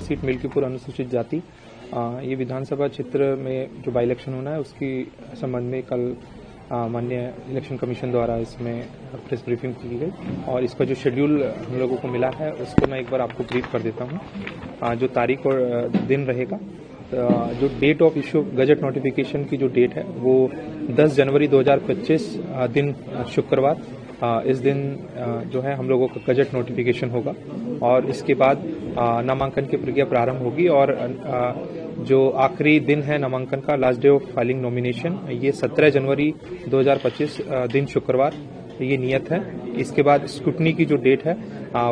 Seat Milkipur अनुसूचित जाति। ये विधानसभा क्षेत्र में जो बाई इलेक्शन होना है उसकी संबंध में कल माननीय इलेक्शन कमीशन द्वारा इसमें प्रेस ब्रीफिंग की गई और इसका जो शेड्यूल हम लोगों को मिला है उसको मैं एक बार आपको ब्रीफ कर देता हूँ। जो तारीख और दिन रहेगा, जो date of issue gazette notification की जो डेट है वो 10 जनवरी 2025 दिन शुक्रवार, इस दिन जो है हम लोगों का गजट नोटिफिकेशन होगा और इसके बाद नामांकन की प्रक्रिया प्रारंभ होगी और जो आखिरी दिन है नामांकन का, last day of filing nomination, ये 17 जनवरी 2025 दिन शुक्रवार ये नियत है। इसके बाद स्क्रूटनी की जो डेट है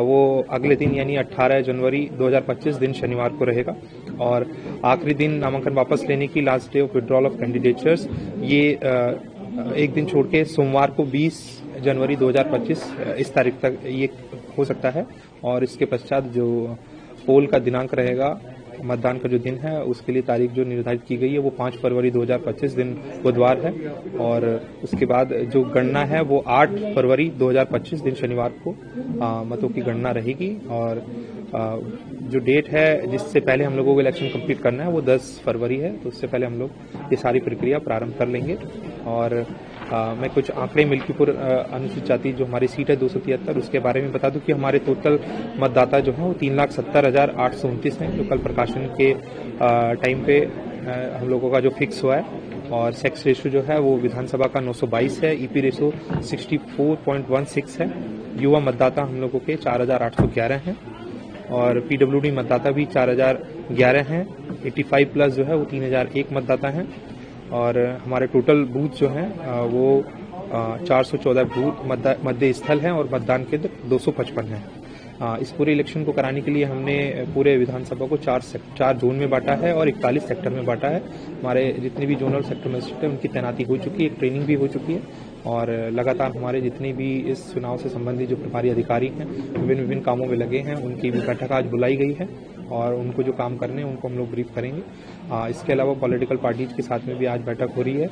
वो अगले दिन यानी 18 जनवरी 2025 दिन शनिवार को रहेगा और आखिरी दिन नामांकन वापस लेने की, last day of withdrawal of candidatures, ये एक दिन छोड़ के सोमवार को 20 जनवरी 2025 इस तारीख तक ये हो सकता है और इसके पश्चात जो पोल का दिनांक रहेगा, मतदान का जो दिन है उसके लिए तारीख जो निर्धारित की गई है वो 5 फरवरी 2025 दिन बुधवार है और उसके बाद जो गणना है वो 8 फरवरी 2025 दिन शनिवार को मतों की गणना रहेगी और जो डेट है जिससे पहले हम लोगों को इलेक्शन कंप्लीट करना है वो 10 फरवरी है, तो उससे पहले हम लोग ये सारी प्रक्रिया प्रारंभ कर लेंगे। और मैं कुछ आंकड़े मिल्कीपुर अनुसूचित जाति जो हमारी सीट है 273 उसके बारे में बता दूं कि हमारे टोटल मतदाता जो है वो 3,70,829 हैं, जो कल प्रकाशन के टाइम पे हम लोगों का जो फिक्स हुआ है और सेक्स रेशो जो है वो विधानसभा का 922 है, ईपी रेशो 64.16 है, युवा मतदाता हम लोगों के 4,811 हैं और पीडब्ल्यूडी मतदाता भी 4,011 हैं, 85 प्लस जो है वो 3,001 मतदाता हैं और हमारे टोटल बूथ जो हैं वो 414 बूथ मतदेय स्थल हैं और मतदान केंद्र 255 हैं। इस पूरे इलेक्शन को कराने के लिए हमने पूरे विधानसभा को 4 जोन में बांटा है और 41 सेक्टर में बांटा है। हमारे जितने भी जोनल सेक्टर मजिस्ट्रेट हैं उनकी तैनाती हो चुकी है, एक ट्रेनिंग भी हो चुकी है और लगातार हमारे जितने भी इस चुनाव से संबंधित जो प्रभारी अधिकारी हैं विभिन्न कामों में लगे हैं, उनकी भी बैठक आज बुलाई गई है और उनको जो काम करने हैं उनको हम लोग ब्रीफ करेंगे। इसके अलावा पॉलिटिकल पार्टीज के साथ में भी आज बैठक हो रही है,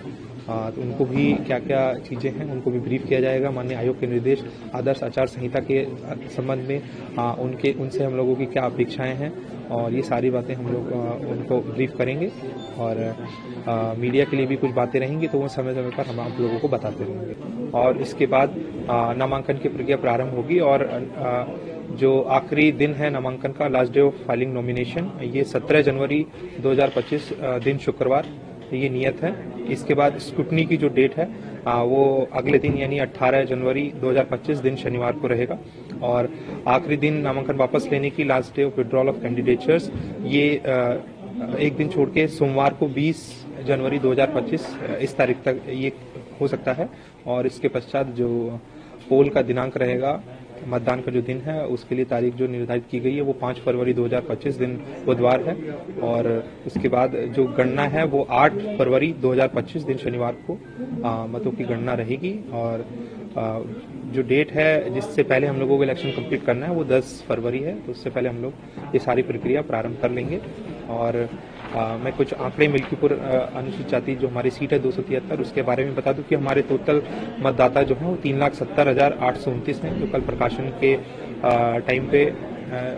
तो उनको भी क्या क्या चीज़ें हैं उनको भी ब्रीफ किया जाएगा। माननीय आयोग के निर्देश, आदर्श आचार संहिता के संबंध में उनसे हम लोगों की क्या अपेक्षाएं हैं और ये सारी बातें हम लोग उनको ब्रीफ करेंगे और मीडिया के लिए भी कुछ बातें रहेंगी तो वो समय समय पर हम आप लोगों को बताते रहेंगे और इसके बाद नामांकन की प्रक्रिया प्रारंभ होगी और जो आखिरी दिन है नामांकन का, last day of filing nomination, ये 17 जनवरी 2025 दिन शुक्रवार ये नियत है। इसके बाद स्क्रूटनी की जो डेट है वो अगले दिन यानी 18 जनवरी 2025 दिन शनिवार को रहेगा और आखिरी दिन नामांकन वापस लेने की, last day of withdrawal of candidatures, ये एक दिन छोड़ के सोमवार को 20 जनवरी 2025 इस तारीख तक ये हो सकता है और इसके पश्चात जो पोल का दिनांक रहेगा, मतदान का जो दिन है उसके लिए तारीख जो निर्धारित की गई है वो 5 फरवरी 2025 दिन बुधवार है और उसके बाद जो गणना है वो 8 फरवरी 2025 दिन शनिवार को मतों की गणना रहेगी और जो डेट है जिससे पहले हम लोगों को इलेक्शन कंप्लीट करना है वो 10 फरवरी है, तो उससे पहले हम लोग ये सारी प्रक्रिया प्रारंभ कर लेंगे। और मैं कुछ आंकड़े मिल्कीपुर अनुसूचित जाति जो हमारी सीट है 273 उसके बारे में बता दूं कि हमारे टोटल मतदाता जो है वो 3,70,829 हैं, जो कल प्रकाशन के टाइम पे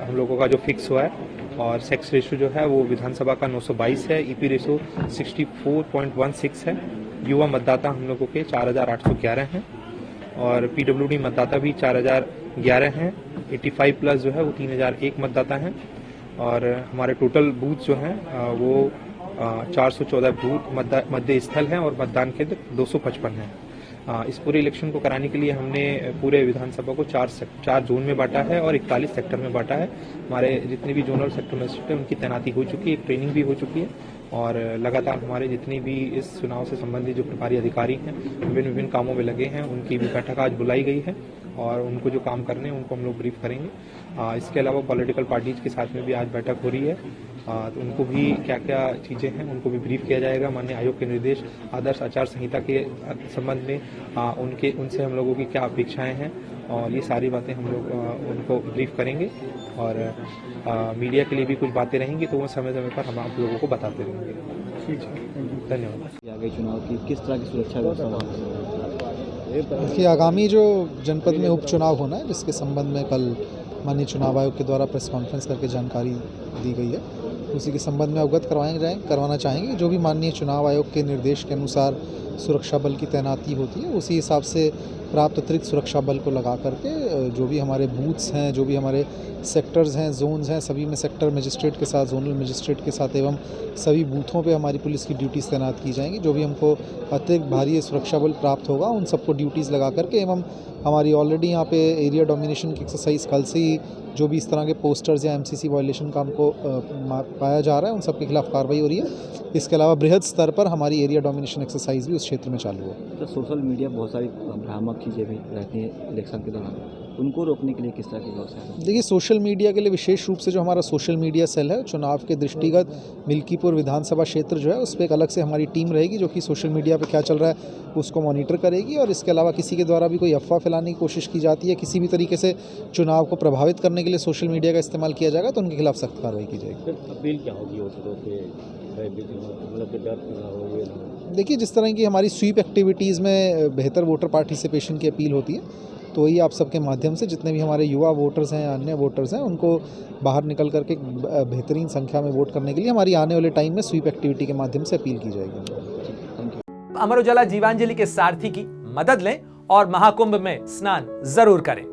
हम लोगों का जो फिक्स हुआ है और सेक्स रेशो जो है वो विधानसभा का 922 है, ईपी रेशो 64.16 है, युवा मतदाता हम लोगों के 4,811 हैं और पीडब्ल्यूडी मतदाता भी 4,011 हैं, 85 प्लस जो है वो 3,001 मतदाता हैं और हमारे टोटल बूथ जो हैं वो 414 बूथ मतदेय स्थल हैं और मतदान केंद्र 255 हैं। इस पूरे इलेक्शन को कराने के लिए हमने पूरे विधानसभा को 4 जोन में बांटा है और 41 सेक्टर में बांटा है। हमारे जितने भी जोनल सेक्टर मजिस्ट्रेट हैं उनकी तैनाती हो चुकी है, एक ट्रेनिंग भी हो चुकी है और लगातार हमारे जितने भी इस चुनाव से संबंधित जो प्रभारी अधिकारी हैं विभिन्न कामों में लगे हैं, उनकी भी बैठक आज बुलाई गई है और उनको जो काम करने हैं उनको हम लोग ब्रीफ करेंगे। इसके अलावा पॉलिटिकल पार्टीज के साथ में भी आज बैठक हो रही है, तो उनको भी क्या क्या चीज़ें हैं उनको भी ब्रीफ किया जाएगा। माननीय आयोग के निर्देश, आदर्श आचार संहिता के संबंध में उनसे हम लोगों की क्या अपेक्षाएं हैं और ये सारी बातें हम लोग उनको ब्रीफ करेंगे और मीडिया के लिए भी कुछ बातें रहेंगी तो वो समय समय पर हम आप लोगों को बताते रहेंगे। ठीक है, धन्यवाद। आगे चुनाव की किस तरह की सुरक्षा व्यवस्था? देखिए, आगामी जो जनपद में उपचुनाव होना है जिसके संबंध में कल माननीय चुनाव आयोग के द्वारा प्रेस कॉन्फ्रेंस करके जानकारी दी गई है, उसी के संबंध में अवगत करवाना चाहेंगे। जो भी माननीय चुनाव आयोग के निर्देश के अनुसार सुरक्षा बल की तैनाती होती है, उसी हिसाब से प्राप्त अतिरिक्त सुरक्षा बल को लगा करके जो भी हमारे बूथ्स हैं, जो भी हमारे सेक्टर्स हैं, जोन्स हैं, सभी में सेक्टर मजिस्ट्रेट के साथ, जोनल मजिस्ट्रेट के साथ एवं सभी बूथों पे हमारी पुलिस की ड्यूटीज़ तैनात की जाएंगी। जो भी हमको अतिरिक्त भारी सुरक्षा बल प्राप्त होगा, उन सबको ड्यूटीज़ लगा करके एवं हमारी ऑलरेडी यहाँ पे एरिया डोमिनेशन की एक्सरसाइज कल से ही जो भी इस तरह के पोस्टर्स या एमसीसी वायलेशन का हमको पाया जा रहा है, उन सब के खिलाफ कार्रवाई हो रही है। इसके अलावा बृहद स्तर पर हमारी एरिया डोमिनेशन एक्सरसाइज भी उस क्षेत्र में चालू है। तो सोशल मीडिया बहुत सारी भ्रामक चीज़ें भी रहती हैं इलेक्शन के दौरान, उनको रोकने के लिए किस तरह की व्यवस्था है? देखिए, सोशल मीडिया के लिए विशेष रूप से जो हमारा सोशल मीडिया सेल है, चुनाव के दृष्टिगत मिल्कीपुर विधानसभा क्षेत्र जो है उस पर एक अलग से हमारी टीम रहेगी, जो कि सोशल मीडिया पे क्या चल रहा है उसको मॉनिटर करेगी। और इसके अलावा किसी के द्वारा भी कोई अफवाह फैलाने की कोशिश की जाती है, किसी भी तरीके से चुनाव को प्रभावित करने के लिए सोशल मीडिया का इस्तेमाल किया जाएगा, तो उनके खिलाफ सख्त कार्रवाई की जाएगी। अपील क्या होगी देखिए, जिस तरह की हमारी स्वीप एक्टिविटीज़ में बेहतर वोटर पार्टिसिपेशन की अपील होती है, तो वही आप सबके माध्यम से जितने भी हमारे युवा वोटर्स हैं, अन्य वोटर्स हैं, उनको बाहर निकल करके बेहतरीन संख्या में वोट करने के लिए हमारी आने वाले टाइम में स्वीप एक्टिविटी के माध्यम से अपील की जाएगी। अमर उजाला जीवांजलि के सारथी की मदद लें और महाकुंभ में स्नान जरूर करें।